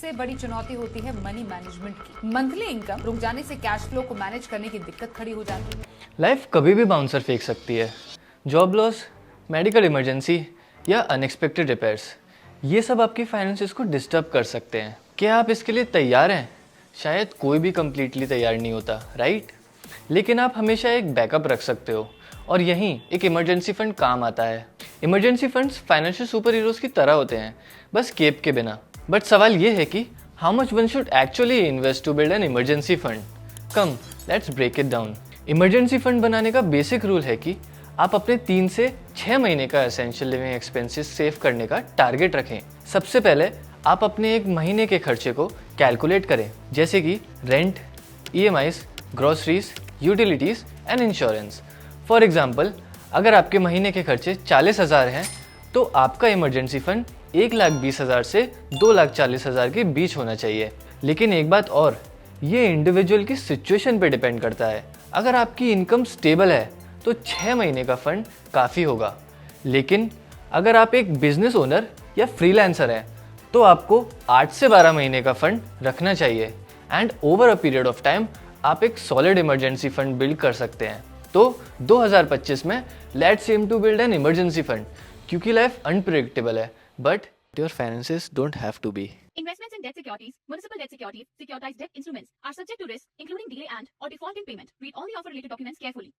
सबसे बड़ी चुनौती होती है मनी मैनेजमेंट की। मंथली इनकम रुक जाने से कैश फ्लो को मैनेज करने की दिक्कत खड़ी हो जाती है। लाइफ कभी भी बाउंसर फेंक सकती है। जॉब लॉस, मेडिकल इमरजेंसी या अनएक्सपेक्टेड रिपेयर्स, ये सब आपकी फाइनेंसेस को डिस्टर्ब कर सकते हैं। क्या आप इसके लिए तैयार हैं? शायद कोई भी कम्प्लीटली तैयार नहीं होता, राइट? लेकिन आप हमेशा एक बैकअप रख सकते हो और यहीं एक इमरजेंसी फंड काम आता है। Emergency funds financial super heroes की तरह होते हैं, बस केप के बिना। बट सवाल ये है कि how much one should actually invest to build an emergency fund? Come, let's break it down. Emergency fund बनाने का बेसिक रूल है कि आप अपने 3 से 6 महीने का एसेंशियल लिविंग एक्सपेंसेस सेव करने का टारगेट रखें। सबसे पहले आप अपने एक महीने के खर्चे को कैलकुलेट करें, जैसे कि rent, EMIs, groceries, utilities and insurance. For example, अगर आपके महीने के खर्चे 40,000 हैं तो आपका इमरजेंसी फंड 1,20,000 से 2,40,000 के बीच होना चाहिए। लेकिन एक बात और, ये इंडिविजुअल की सिचुएशन पे डिपेंड करता है। अगर आपकी इनकम स्टेबल है तो 6 महीने का फंड काफ़ी होगा, लेकिन अगर आप एक बिजनेस ओनर या फ्रीलांसर हैं तो आपको 8 से 12 महीने का फंड रखना चाहिए। And over a period of time आप एक सॉलिड इमरजेंसी फंड बिल्ड कर सकते हैं। तो 2025 में let's aim to build an emergency fund, क्योंकि लाइफ अनप्रेडिक्टेबल है, but your finances don't have to be. Investments in debt securities, municipal debt securities, securitized debt instruments are subject to risk, including delay and/or default in payment. Read all the offer-related documents carefully.